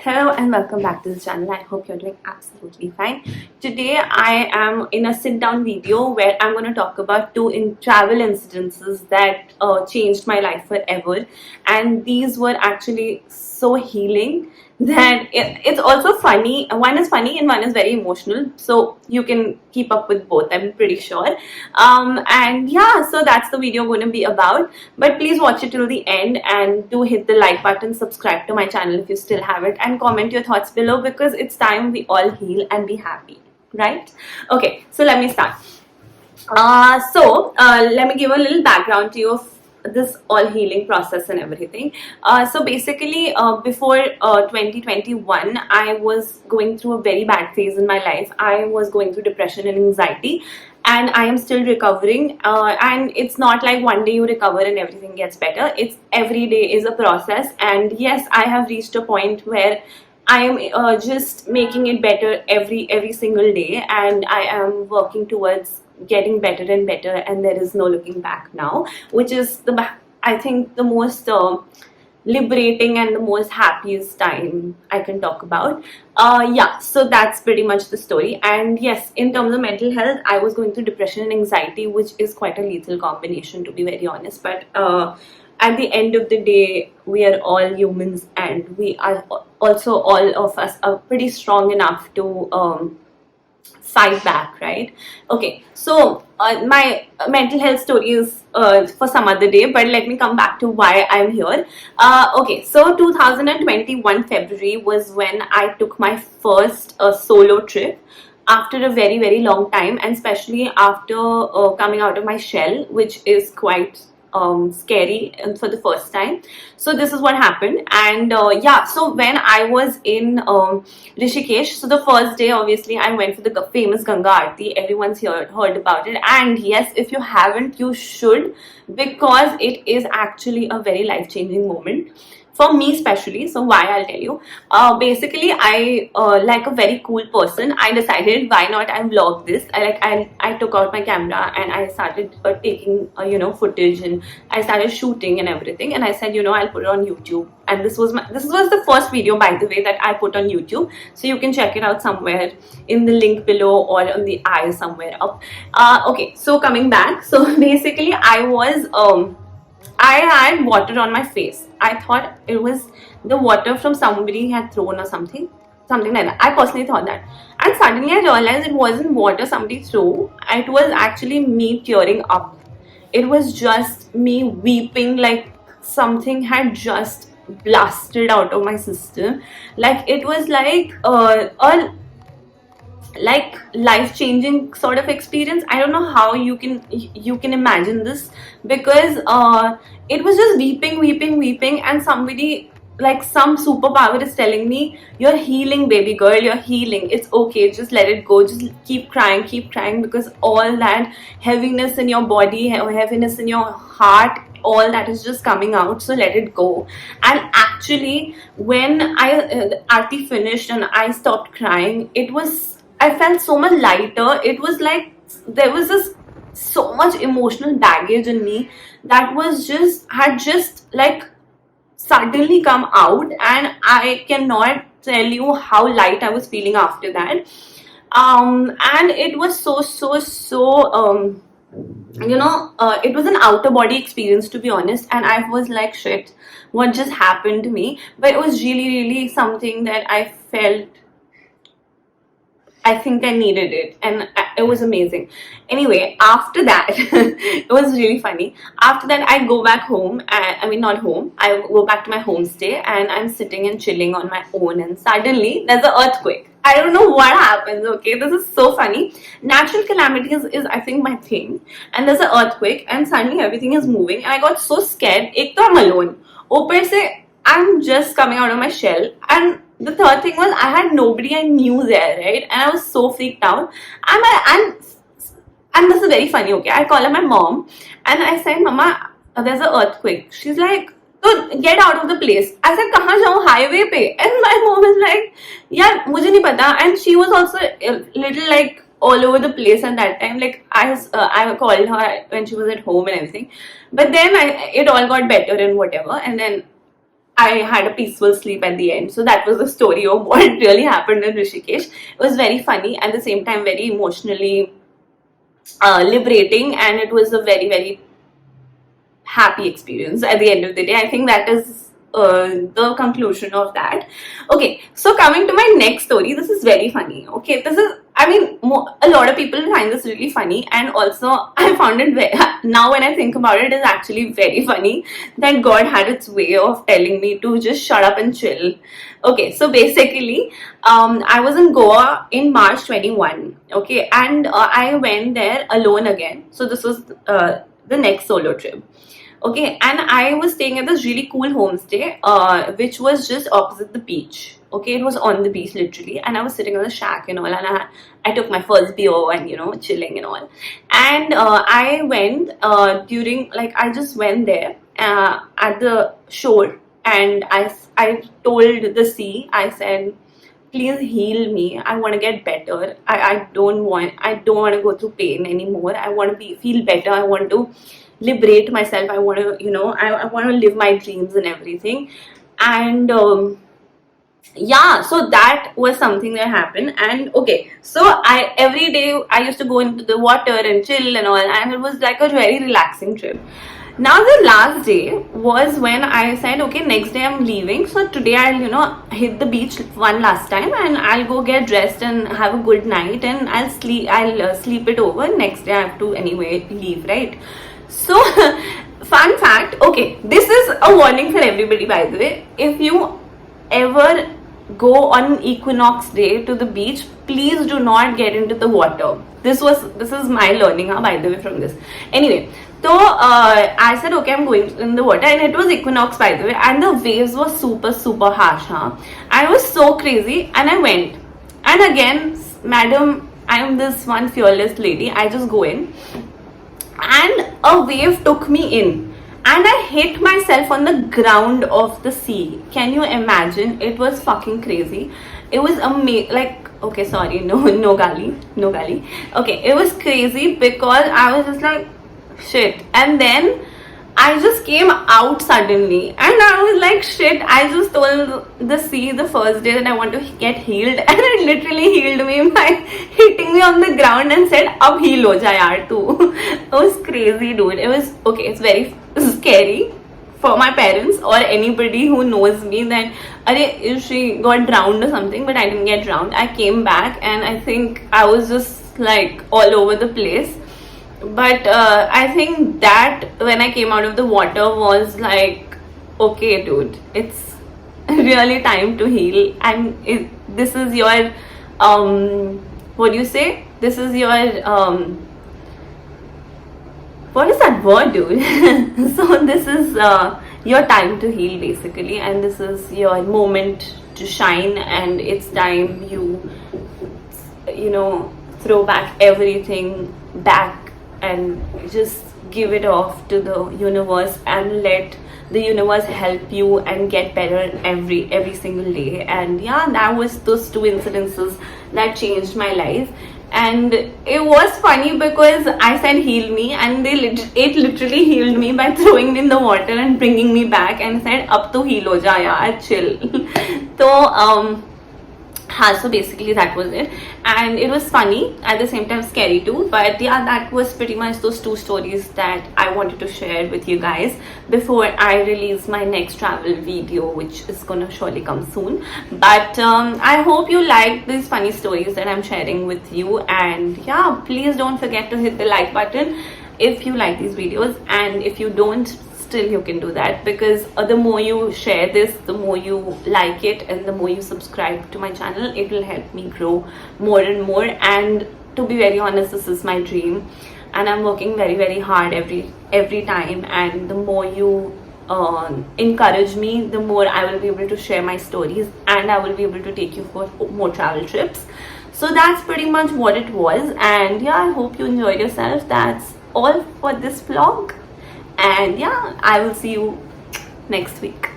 Hello and welcome back to the channel. I hope you're doing absolutely fine. Today I am in a sit down video where I'm going to talk about two travel incidences that changed my life forever, and these were actually so healing that it's also funny. One is funny and one is very emotional, so you can keep up with both, I'm pretty sure. And yeah, so that's the video going to be about, but please watch it till the end and do hit the like button, subscribe to my channel if you still haven't, and comment your thoughts below because it's time we all heal and be happy, right? Okay, so let me start. Let me give a little background to you of this all healing process and everything. So basically, before 2021, I was going through a very bad phase in my life. I was going through depression and anxiety, and I am still recovering. And it's not like one day you recover and everything gets better. It's every day is a process. And yes, I have reached a point where I am just making it better every single day, and I am working towards getting better and better, and there is no looking back now, which is I think the most liberating and the most happiest time I can talk about. Yeah, so that's pretty much the story. And yes, in terms of mental health, I was going through depression and anxiety, which is quite a lethal combination, to be very honest. But at the end of the day, we are all humans, and we are also, all of us are pretty strong enough to fight back, right? Okay, so my mental health story is for some other day, but let me come back to why I'm here. Okay, so 2021 February was when I took my first solo trip after a very long time, and especially after coming out of my shell, which is quite scary for the first time. So this is what happened. And yeah, so when I was in Rishikesh, so the first day obviously I went for the famous Ganga Aarti. Everyone's heard about it, and yes, if you haven't, you should, because it is actually a very life-changing moment for me especially. So why, I'll tell you. Basically, I like a very cool person, I decided why not I vlog this. I took out my camera and I started taking footage, and I started shooting and everything, and I said, I'll put it on YouTube. And this was the first video, by the way, that I put on YouTube, so you can check it out somewhere in the link below or on the eye somewhere up. Okay, so coming back, so basically I had water on my face. I thought it was the water from somebody had thrown or something like that. I personally thought that. And suddenly I realized it wasn't water somebody threw. It was actually me tearing up. It was just me weeping, like something had just blasted out of my system. Like it was like a life-changing sort of experience. I don't know how you can imagine this, because it was just weeping, and somebody, like some superpower, is telling me, you're healing, baby girl, you're healing, it's okay, just let it go, just keep crying, because all that heaviness in your body or heaviness in your heart, all that is just coming out, so let it go. And actually, when Aarti finished and I stopped crying, I felt so much lighter. It was like there was so much emotional baggage in me that had just like suddenly come out, and I cannot tell you how light I was feeling after that. And it was so it was an outer body experience, to be honest, and I was like, shit, what just happened to me? But it was really something that I felt, I think I needed it, and it was amazing. Anyway, after that, it was really funny. After that, I go back home, I mean, not home, I go back to my homestay, and I'm sitting and chilling on my own, and suddenly there's an earthquake. I don't know what happens, okay? This is so funny. Natural calamities is I think, my thing, and there's an earthquake, and suddenly everything is moving, and I got so scared. Ek to I'm alone. Upar se, I'm just coming out of my shell, and the third thing was I had nobody I knew there, right? And I was so freaked out. And this is very funny, okay? I call her my mom and I said, Mama, there's an earthquake. She's like, so get out of the place. I said, kahan jaun, highway pe? And my mom is like, yeah, mujhe nahi pata. And she was also a little like all over the place at that time. Like I called her when she was at home and everything. But then it all got better and whatever. And then I had a peaceful sleep at the end. So that was the story of what really happened in Rishikesh. It was very funny, at the same time very emotionally liberating, and it was a very, very happy experience at the end of the day. I think that is the conclusion of that. Okay, so coming to my next story, this is very funny. Okay, this is, I mean, a lot of people find this really funny, and also I found it now when I think about it, it's actually very funny that God had its way of telling me to just shut up and chill. Okay, so basically, I was in Goa in March 21. Okay, and I went there alone again. So this was the next solo trip. Okay, and I was staying at this really cool homestay, which was just opposite the beach. Okay, it was on the beach literally, and I was sitting on the shack and all, and I took my first beer and chilling and all, and I went during, like, I just went there at the shore, and I told the sea, I said, please heal me. I want to get better. I don't want to go through pain anymore. I want to feel better. I want to liberate myself. I want to, I want to live my dreams and everything. And yeah, so that was something that happened. And okay, so every day I used to go into the water and chill and all, and it was like a very relaxing trip. Now the last day was when I said, okay, next day I'm leaving, so today I'll hit the beach one last time, and I'll go get dressed and have a good night, and I'll sleep it over. Next day I have to anyway leave, right? So fun fact, okay, this is a warning for everybody, by the way. If you ever go on equinox day to the beach, please do not get into the water. This is my learning, by the way, from this. Anyway, so I said, okay, I'm going in the water, and it was equinox, by the way, and the waves were super, super harsh. And it was so crazy, and I went. And again, madam, I am this one fearless lady. I just go in, and a wave took me in, and I hit myself on the ground of the sea. Can you imagine? It was fucking crazy. It was amazing. Like, okay, sorry, no gali. Okay, it was crazy because I was just like, shit. And then I just came out suddenly, and I was like, shit, I just told the sea the first day that I want to get healed, and it literally healed me by hitting me on the ground and said, ab heal ho ja yaar tu. It was crazy, dude. It was, okay, it's very scary for my parents or anybody who knows me that, if she got drowned or something, but I didn't get drowned. I came back, and I think I was just like all over the place. But I think that when I came out of the water was like, okay, dude, it's really time to heal. And this is your what do you say, this is your what is that word, dude? So this is your time to heal, basically, and this is your moment to shine, and it's time you throw back everything back and just give it off to the universe, and let the universe help you and get better every single day. And yeah, that was those two incidences that changed my life. And it was funny because I said heal me, and it literally healed me by throwing me in the water and bringing me back and said, ab to heal ho ja yaar, chill. So basically that was it, and it was funny, at the same time scary too. But yeah, that was pretty much those two stories that I wanted to share with you guys before I release my next travel video, which is gonna surely come soon. But I hope you like these funny stories that I'm sharing with you, and yeah, please don't forget to hit the like button if you like these videos, and if you don't, still you can do that, because the more you share this, the more you like it, and the more you subscribe to my channel, it will help me grow more and more. And to be very honest, this is my dream, and I'm working very, very hard every time, and the more you encourage me, the more I will be able to share my stories, and I will be able to take you for more travel trips. So that's pretty much what it was, and yeah, I hope you enjoyed yourself. That's all for this vlog. And yeah, I will see you next week.